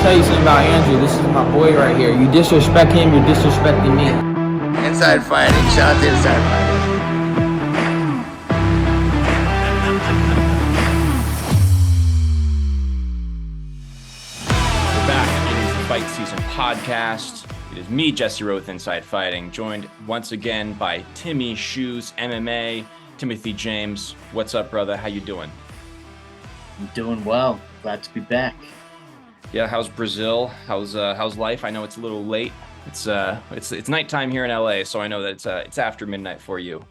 tell you something about Andrew. This is my boy right here. You disrespect him, you're disrespecting me. Inside fighting. Shout out to inside fighting. We're back. It is the Fight Season Podcast. It is me, Jesse Roth, Inside Fighting, joined once again by Timmy Shoes MMA, Timothy James. What's up, brother? How you doing? I'm doing well. Glad to be back. Yeah, how's Brazil? How's life? I know it's a little late. It's nighttime here in LA, so I know that it's after midnight for you.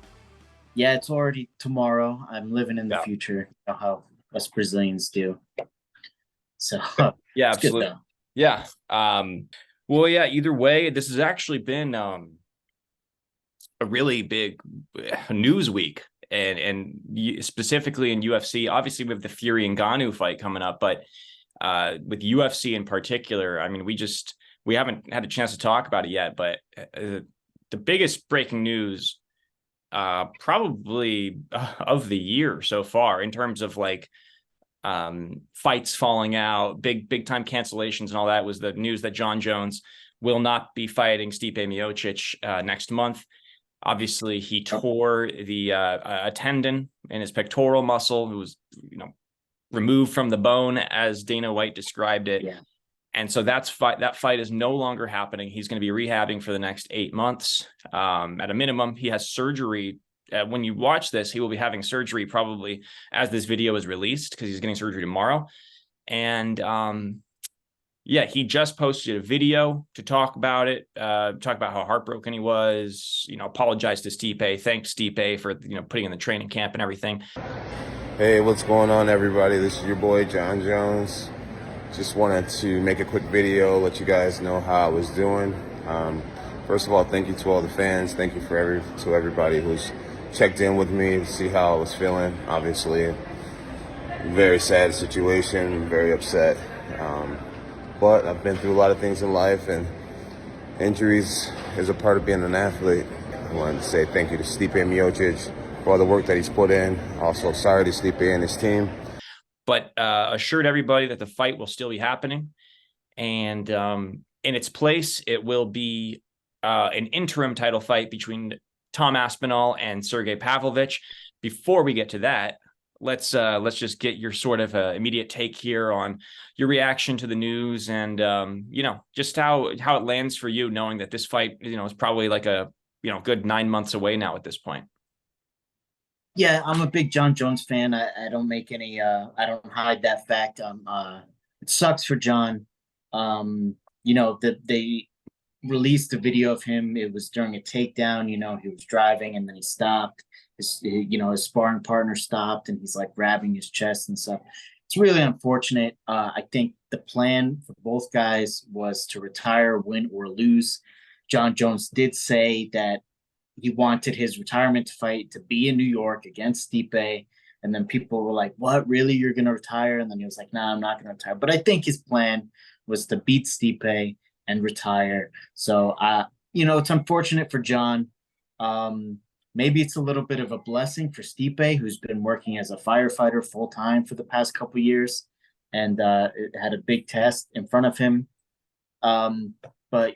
Yeah, it's already tomorrow. I'm living in the future. You know how us Brazilians do. So yeah, it's absolutely. Good, though. Yeah. Well, yeah. Either way, this has actually been a really big news week, and specifically in UFC. Obviously, we have the Fury and Ngannou fight coming up, but with UFC in particular, I mean, we haven't had a chance to talk about it yet, but the biggest breaking news probably of the year so far in terms of like fights falling out, big time cancellations and all that was the news that Jon Jones will not be fighting Stipe Miocic next month. Obviously, he tore the a tendon in his pectoral muscle. It was, removed from the bone, as Dana White described it. Yeah. And so that fight is no longer happening. He's going to be rehabbing for the next 8 months. At a minimum, he has surgery. When you watch this, he will be having surgery probably as this video is released, because he's getting surgery tomorrow. And he just posted a video to talk about it, talk about how heartbroken he was, apologized to Stipe, thanked Stipe for, putting in the training camp and everything. Hey, what's going on, everybody? This is your boy, Jon Jones. Just wanted to make a quick video, let you guys know how I was doing. First of all, thank you to all the fans. Thank you to everybody who's checked in with me to see how I was feeling. Obviously, very sad situation, very upset. But I've been through a lot of things in life, and injuries is a part of being an athlete. I wanted to say thank you to Stipe Miocic for all the work that he's put in. Also, sorry to Stipe and his team. But assured everybody that the fight will still be happening. And in its place, it will be an interim title fight between Tom Aspinall and Sergei Pavlovich. Before we get to that, let's just get your sort of immediate take here on your reaction to the news and, just how it lands for you, knowing that this fight, is probably like a, good 9 months away now at this point. Yeah, I'm a big Jon Jones fan. I don't make any I don't hide that fact. It sucks for Jon. That they released a video of him. It was during a takedown. He was driving and then he stopped. His sparring partner stopped and he's like grabbing his chest and stuff. It's really unfortunate. I think the plan for both guys was to retire, win or lose. Jon Jones did say that he wanted his retirement fight to be in New York against Stipe. And then people were like, what, really? You're going to retire? And then he was like, nah, I'm not going to retire. But I think his plan was to beat Stipe and retire. So, it's unfortunate for Jon. Maybe it's a little bit of a blessing for Stipe, who's been working as a firefighter full time for the past couple years, and it had a big test in front of him. But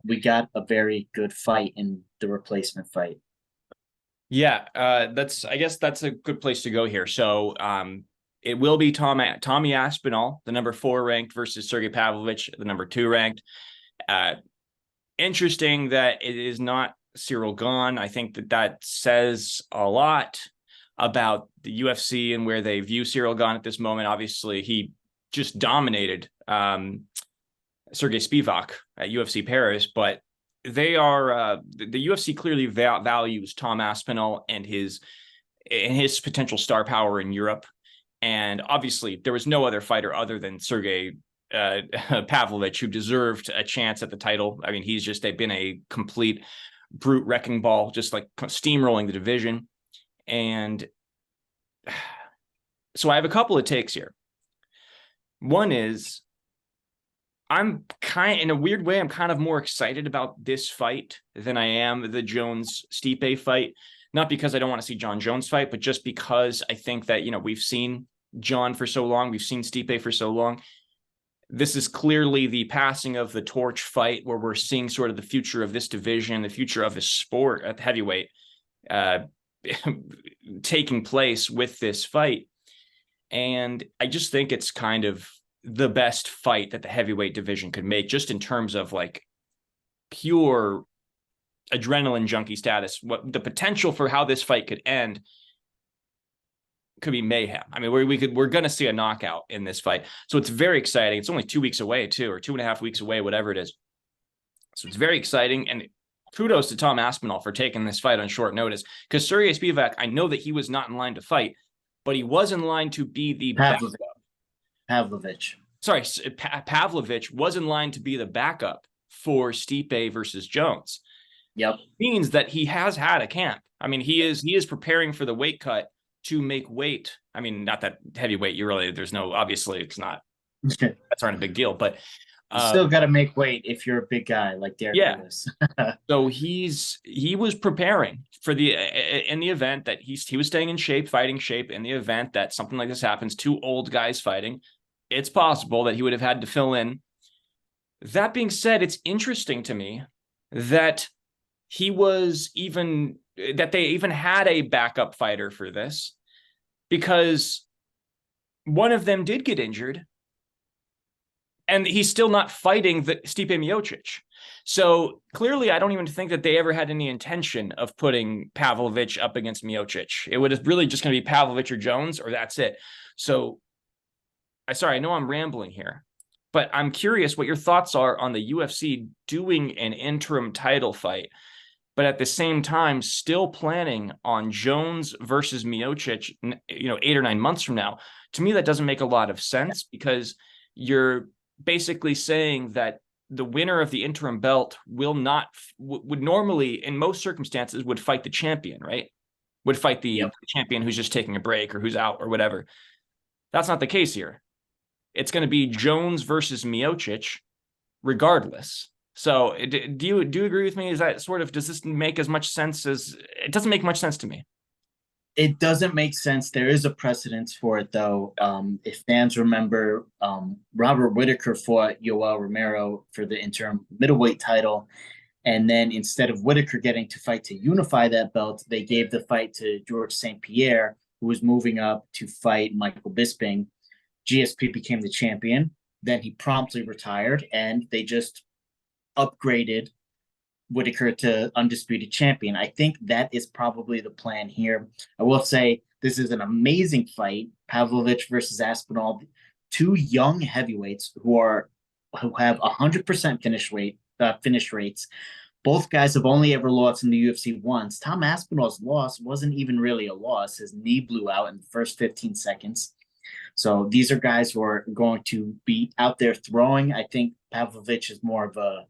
we got a very good fight in the replacement fight. Yeah, I guess that's a good place to go here. So it will be Tommy Aspinall, the number 4 ranked, versus Sergei Pavlovich, the number 2 ranked. Interesting that it is not Cyril Gane. I think that says a lot about the UFC and where they view Cyril Gane at this moment. Obviously, he just dominated Sergei Spivak at UFC Paris, but they are the UFC clearly values Tom Aspinall and his potential star power in Europe. And obviously, there was no other fighter other than Sergei Pavlovich who deserved a chance at the title. I mean, they've been a complete brute wrecking ball, just like steamrolling the division. And so I have a couple of takes here. One is, in a weird way, I'm kind of more excited about this fight than I am the Jones-Stipe fight. Not because I don't want to see Jon Jones fight, but just because I think that, we've seen Jon for so long, we've seen Stipe for so long. this is clearly the passing of the torch fight where we're seeing sort of the future of this division, the future of the sport at heavyweight taking place with this fight. And I just think it's kind of the best fight that the heavyweight division could make, just in terms of like pure adrenaline junkie status. What the potential for how this fight could end could be mayhem. I mean, we're going to see a knockout in this fight. So it's very exciting. It's only 2 weeks away too, or 2.5 weeks away, whatever it is. So it's very exciting. And kudos to Tom Aspinall for taking this fight on short notice, because Sergei Spivak, I know that he was not in line to fight, but he was in line to be the Pavlovich. Sorry, Pavlovich was in line to be the backup for Stipe versus Jones. Yep. Means that he has had a camp. I mean, he is preparing for the weight cut to make weight. I mean, not that heavyweight, there's no, obviously it's not, that's not a big deal, but you still got to make weight if you're a big guy like Derek Lewis. So he was preparing for in the event that he was staying in shape, fighting shape, in the event that something like this happens, two old guys fighting, it's possible that he would have had to fill in. That being said, it's interesting to me that they even had a backup fighter for this, because one of them did get injured and he's still not fighting the Stipe Miocic. So clearly, I don't even think that they ever had any intention of putting Pavlovich up against Miocic. It would have really just going to be Pavlovich or Jones, or that's it. So I know I'm rambling here, but I'm curious what your thoughts are on the UFC doing an interim title fight, but at the same time still planning on Jones versus Miocic, 8 or 9 months from now. To me, that doesn't make a lot of sense, because you're basically saying that the winner of the interim belt would normally, in most circumstances, would fight the champion, right? Would fight the champion who's just taking a break or who's out or whatever. That's not the case here. It's going to be Jones versus Miocic regardless. So do you agree with me? Is that does this make as much sense as, it doesn't make much sense to me. It doesn't make sense. There is a precedence for it, though. If fans remember, Robert Whittaker fought Yoel Romero for the interim middleweight title. And then instead of Whittaker getting to fight to unify that belt, they gave the fight to George St. Pierre, who was moving up to fight Michael Bisping. GSP became the champion. Then he promptly retired, and they just upgraded Whittaker to undisputed champion. I think that is probably the plan here. I will say this is an amazing fight. Pavlovich versus Aspinall, two young heavyweights who have 100% finish rates. Both guys have only ever lost in the UFC once. Tom Aspinall's loss wasn't even really a loss. His knee blew out in the first 15 seconds. So these are guys who are going to be out there throwing. I think Pavlovich is more of a,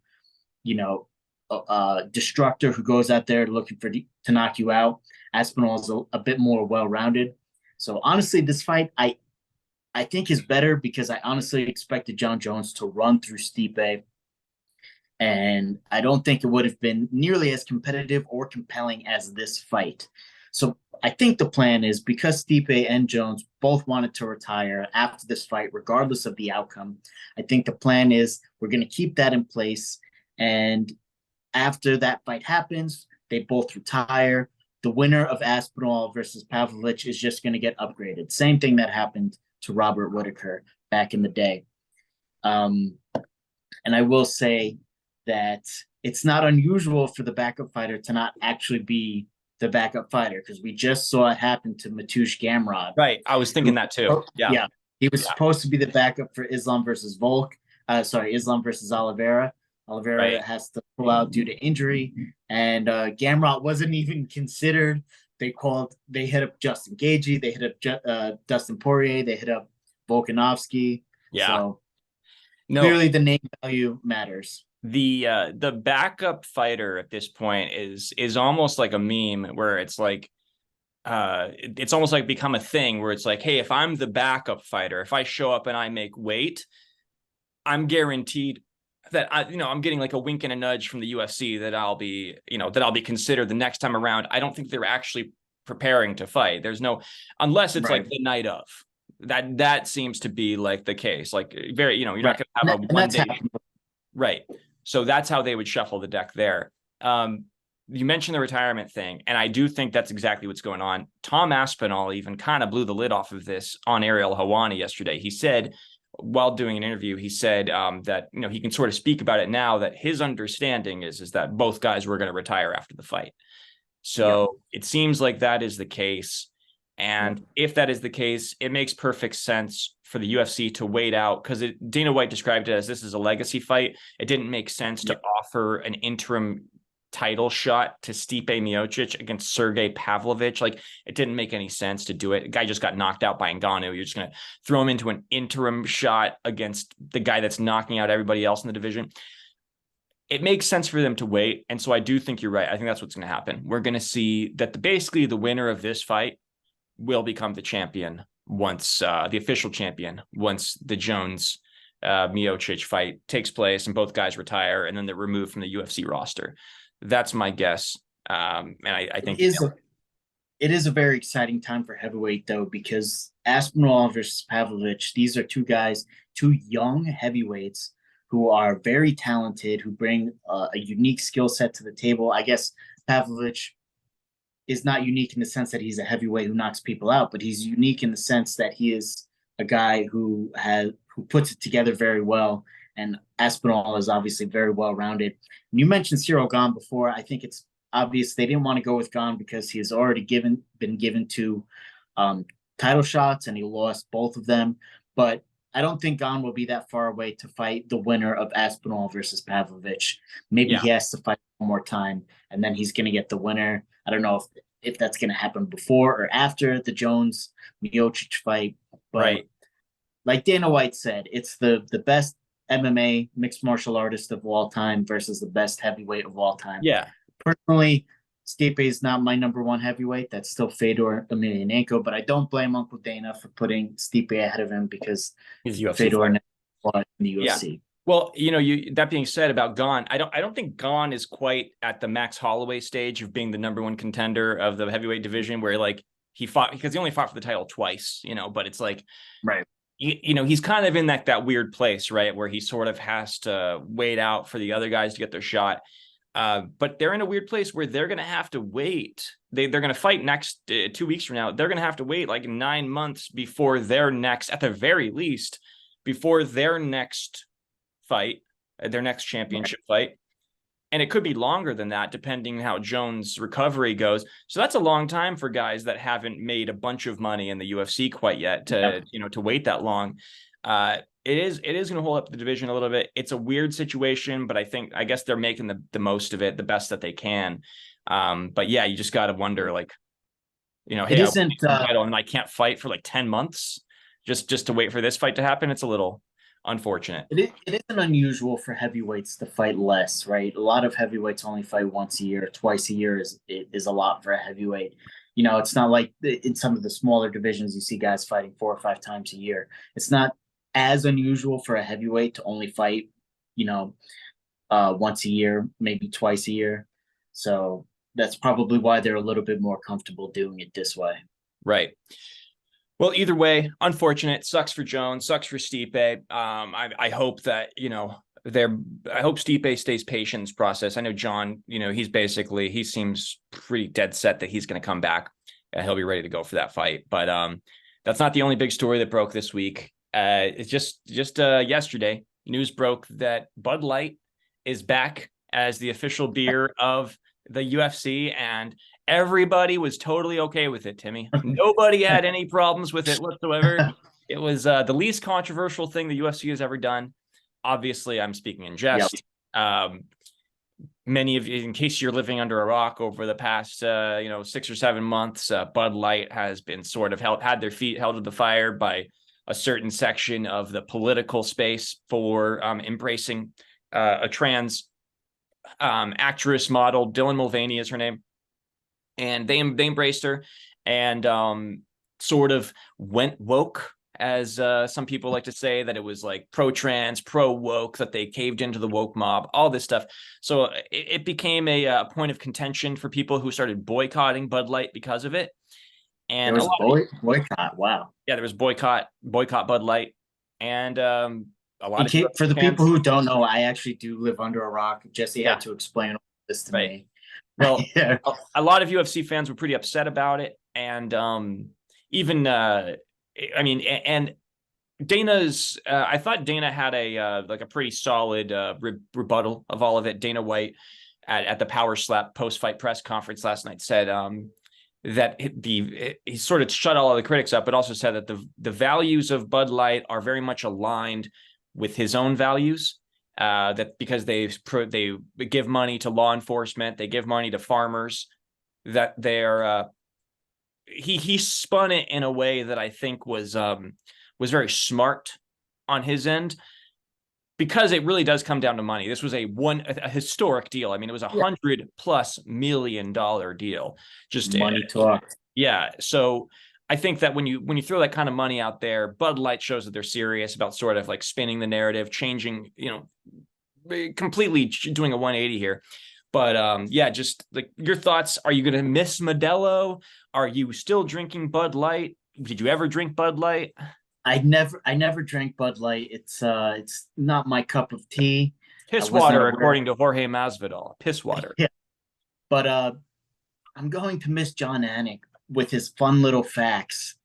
destructor who goes out there looking to knock you out. Aspinall is a bit more well-rounded. So honestly, this fight I think is better, because I honestly expected Jon Jones to run through Stipe, and I don't think it would have been nearly as competitive or compelling as this fight. So I think the plan is, because Stipe and Jones both wanted to retire after this fight, regardless of the outcome, I think the plan is we're going to keep that in place. And after that fight happens, they both retire. The winner of Aspinall versus Pavlovich is just going to get upgraded. Same thing that happened to Robert Whittaker back in the day. And I will say that it's not unusual for the backup fighter to not actually be the backup fighter, because we just saw it happen to Mateusz Gamrot. Right. I was thinking that too. Yeah. He was supposed to be the backup for Islam versus Islam versus Oliveira. Oliveira has to pull out due to injury, and Gamrot wasn't even considered. They hit up Justin Gaethje, they hit up Dustin Poirier, they hit up Volkanovski. Yeah. So clearly the name value matters. The backup fighter at this point is almost like a meme, where it's like it's almost like become a thing where it's like, hey, if I'm the backup fighter, if I show up and I make weight, I'm guaranteed that I'm getting like a wink and a nudge from the UFC that I'll be considered the next time around. I don't think they're actually preparing to fight. There's no, unless it's like the night of, That seems to be like the case. Like very, you're not Right. going to have a And one that's day. happened. Right. So that's how they would shuffle the deck there. You mentioned the retirement thing, and I do think that's exactly what's going on. Tom Aspinall even kind of blew the lid off of this on Ariel Helwani yesterday. He said, while doing an interview, he said that he can sort of speak about it now, that his understanding is that both guys were going to retire after the fight. So it seems like that is the case. And if that is the case, it makes perfect sense for the UFC to wait out, because Dana White described it as this is a legacy fight. It didn't make sense to offer an interim title shot to Stipe Miocic against Sergei Pavlovich. Like, it didn't make any sense to do it. The guy just got knocked out by Ngannou. You're just going to throw him into an interim shot against the guy that's knocking out everybody else in the division. It makes sense for them to wait. And so I do think you're right. I think that's what's going to happen. We're going to see that basically the winner of this fight will become the champion once the official champion, once the Jones Miocic fight takes place and both guys retire, and then they're removed from the UFC roster. That's my guess. And I think it is a very exciting time for heavyweight, though, because Aspinall versus Pavlovich, these are two guys, two young heavyweights who are very talented, who bring a unique skill set to the table. I guess Pavlovich is not unique in the sense that he's a heavyweight who knocks people out, but he's unique in the sense that he is a guy who puts it together very well. And Aspinall is obviously very well rounded. And you mentioned Cyril Gane before. I think it's obvious they didn't want to go with Gane because he has already been given two title shots and he lost both of them. But I don't think Gane will be that far away to fight the winner of Aspinall versus Pavlovich. Maybe he has to fight one more time, and then he's going to get the winner. I don't know if that's going to happen before or after the Jones Miocic fight. But like Dana White said, it's the best MMA mixed martial artist of all time versus the best heavyweight of all time. Yeah. Personally, Stipe is not my number one heavyweight. That's still Fedor Emelianenko, but I don't blame Uncle Dana for putting Stipe ahead of him because he's UFC Fedor never fought in the UFC. Yeah. Well, that being said about Gane, I don't think Gane is quite at the Max Holloway stage of being the number one contender of the heavyweight division, where like he fought, because he only fought for the title twice, but it's like, right. He's kind of in that weird place, right, where he sort of has to wait out for the other guys to get their shot. But they're in a weird place where they're going to have to wait. They're going to fight next 2 weeks from now. They're going to have to wait like 9 months before their next, at the very least, before their next fight, their next championship fight. And it could be longer than that, depending how Jones' recovery goes. So that's a long time for guys that haven't made a bunch of money in the UFC quite yet to wait that long. It is going to hold up the division a little bit. It's a weird situation, but I guess they're making the most of it, the best that they can. But yeah, you just got to wonder, like, hey, it isn't title and I can't fight for like 10 months just to wait for this fight to happen. It's a little unfortunate. It isn't unusual for heavyweights to fight less, right? A lot of heavyweights only fight once a year. Twice a year is a lot for a heavyweight. It's not like in some of the smaller divisions you see guys fighting 4 or 5 times a year. It's not as unusual for a heavyweight to only fight, once a year, maybe twice a year. So that's probably why they're a little bit more comfortable doing it this way. Right. Well, either way, unfortunate. Sucks for Jones. Sucks for Stipe. I hope that I hope Stipe stays patient in this process. I know Jon. He seems pretty dead set that he's going to come back. He'll be ready to go for that fight. But that's not the only big story that broke this week. It's just yesterday, news broke that Bud Light is back as the official beer of the UFC, and everybody was totally okay with it, Timmy. Nobody had any problems with it whatsoever. It was the least controversial thing the UFC has ever done. Obviously, I'm speaking in jest. Yep. Many of you, in case you're living under a rock over the past 6 or 7 months, Bud Light has been sort of had their feet held to the fire by a certain section of the political space for embracing a trans actress model. Dylan Mulvaney is her name. And they embraced her and sort of went woke, as some people like to say, that it was like pro-trans, pro-woke, that they caved into the woke mob, all this stuff. So it became a point of contention for people who started boycotting Bud Light because of it. And There a was lot a of, boycott. Wow. yeah, there was boycott Bud Light, and a lot of For the fans. people who don't know, I actually do live under a rock. Jesse Yeah, had to explain all this to right. me. Well, Yeah. a lot of UFC fans were pretty upset about it, and even I mean, and Dana's. I thought Dana had a like a pretty solid rebuttal of all of it. Dana White at the Power Slap post fight press conference last night said that he sort of shut all of the critics up, but also said that the values of Bud Light are very much aligned with his own values. That because they give money to law enforcement, they give money to farmers, that they're he spun it in a way that I think was very smart on his end, because it really does come down to money. This was a historic deal. I mean, it was $100+ million deal. Just Money talk. yeah. So I think that when you throw that kind of money out there, Bud Light shows that they're serious about sort of like spinning the narrative, changing, completely doing a 180 here. But yeah, just like your thoughts. Are you going to miss Modelo? Are you still drinking Bud Light? Did you ever drink Bud Light? I never drank Bud Light. It's not my cup of tea. Piss water, according to Jorge Masvidal. Piss water. Yeah. But I'm going to miss John Anik with his fun little facts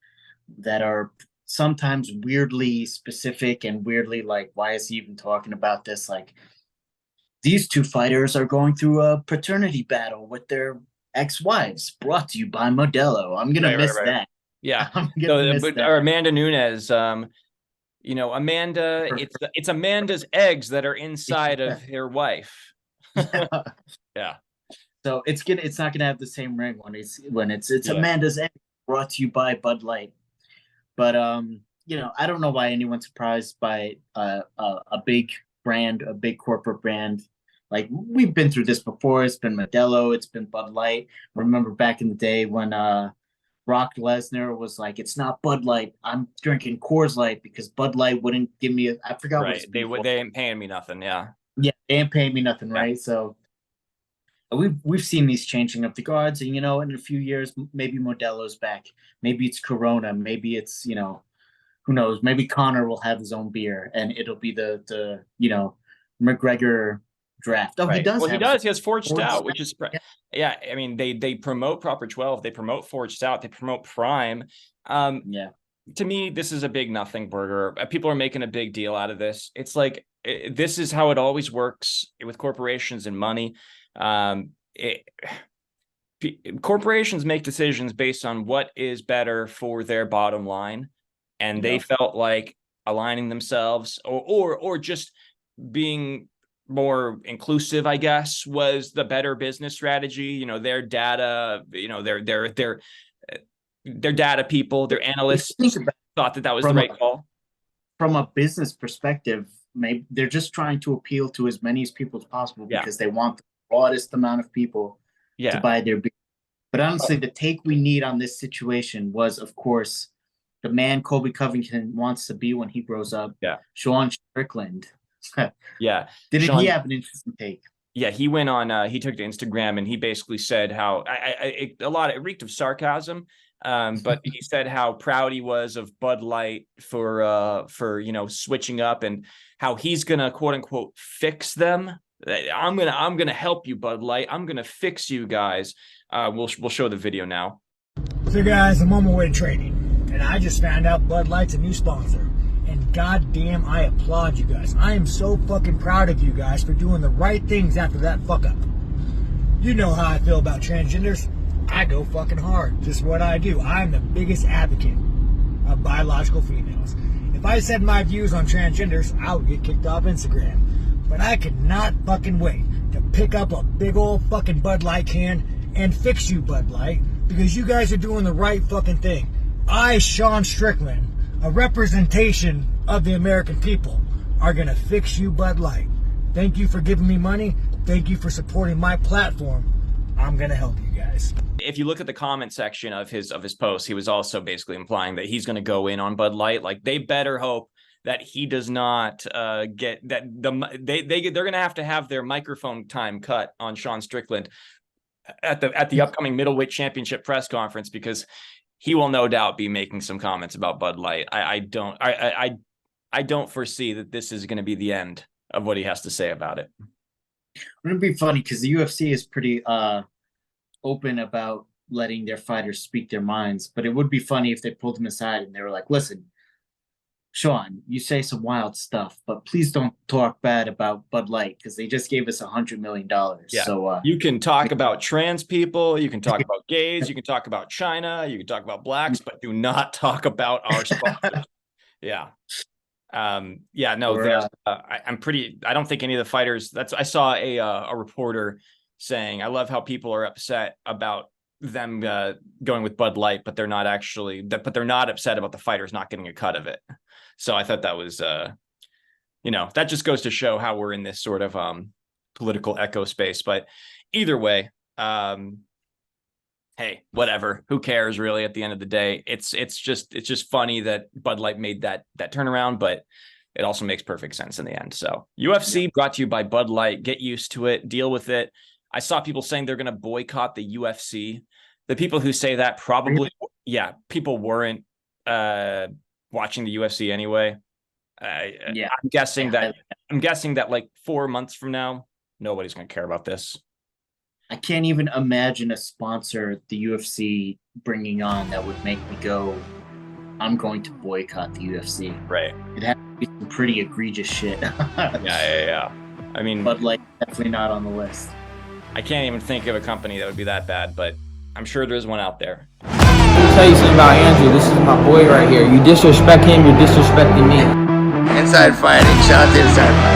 that are sometimes weirdly specific and weirdly like, why is he even talking about this? Like, these two fighters are going through a paternity battle with their ex-wives, brought to you by Modelo. I'm gonna miss that. Yeah. I'm gonna miss that. Or Amanda Nunes, Amanda, it's Amanda's eggs that are inside of her wife. Yeah. So it's not gonna have the same ring when it's Yeah. Amanda's egg, brought to you by Bud Light. But I don't know why anyone's surprised by a big brand, a big corporate brand. Like, we've been through this before. It's been Modelo, it's been Bud Light. Remember back in the day when Brock Lesnar was like, "It's not Bud Light. I'm drinking Coors Light because Bud Light wouldn't give me I forgot what Right. They ain't paying me nothing. Yeah. Yeah, they ain't paying me nothing, Yeah. right? So we've seen these changing of the guards, and in a few years, maybe Modelo's back. Maybe it's Corona. Maybe it's who knows? Maybe Connor will have his own beer, and it'll be the McGregor draft. Oh, right. he does. Well, he does. He has Forged Forged Stout, which is yeah. I mean, they promote Proper 12. They promote Forged Stout. They promote Prime. Yeah. To me, this is a big nothing burger. People are making a big deal out of this. It's like this is how it always works with corporations and money. Corporations make decisions based on what is better for their bottom line, and they felt like aligning themselves or just being more inclusive, I guess, was the better business strategy. Their data, their data people, their analysts thought that was the right call. From a business perspective, maybe they're just trying to appeal to as many people as possible because they want the broadest amount of people to buy their beer. But honestly, the take we need on this situation was, of course, the man Colby Covington wants to be when he grows up. Yeah, Sean Strickland. Yeah. He have an interesting take? Yeah, he went on, he took to Instagram and he basically said how it reeked of sarcasm. But he said how proud he was of Bud Light for switching up, and how he's gonna quote unquote fix them. I'm gonna help you, Bud Light. I'm gonna fix you guys. We'll show the video now. So guys, I'm on my way to training, and I just found out Bud Light's a new sponsor. And goddamn, I applaud you guys. I am so fucking proud of you guys for doing the right things after that fuck up. You know how I feel about transgenders. I go fucking hard. Just what I do. I'm the biggest advocate of biological females. If I said my views on transgenders, I would get kicked off Instagram. But I could not fucking wait to pick up a big old fucking Bud Light can and fix you, Bud Light, because you guys are doing the right fucking thing. I, Sean Strickland, a representation of the American people, are gonna fix you, Bud Light. Thank you for giving me money. Thank you for supporting my platform. I'm gonna help you guys. If you look at the comment section of his post, he was also basically implying that he's going to go in on Bud Light. Like, they better hope that he does not get that they're going to have their microphone time cut on Sean Strickland at the upcoming middleweight championship press conference, because he will no doubt be making some comments about Bud Light. I don't foresee that this is going to be the end of what he has to say about it. Wouldn't it be funny because the UFC is pretty open about letting their fighters speak their minds, but it would be funny if they pulled him aside and they were like, listen, Sean, you say some wild stuff, but please don't talk bad about Bud Light because they just gave us $100 million. Yeah. So you can talk about trans people, you can talk about gays, you can talk about China, you can talk about blacks, but do not talk about our sponsors. Yeah. No, I don't think any of the fighters, I saw a reporter saying, I love how people are upset about them going with Bud Light, but they're not upset about the fighters not getting a cut of it. So I thought that was, that just goes to show how we're in this sort of political echo space. But either way, hey, whatever. Who cares really at the end of the day? It's just funny that Bud Light made that turnaround, but it also makes perfect sense in the end. So UFC brought to you by Bud Light. Get used to it. Deal with it. I saw people saying they're going to boycott the UFC. The people who say that probably, people weren't watching the UFC anyway. I'm guessing that like 4 months from now, nobody's going to care about this. I can't even imagine a sponsor the UFC bringing on that would make me go, I'm going to boycott the UFC. Right. It has to be some pretty egregious shit. Yeah. I mean, Bud Light definitely not on the list. I can't even think of a company that would be that bad, but I'm sure there's one out there. Let me tell you something about Andrew. This is my boy right here. You disrespect him, you're disrespecting me. Inside fighting, shout out to Inside Fighting.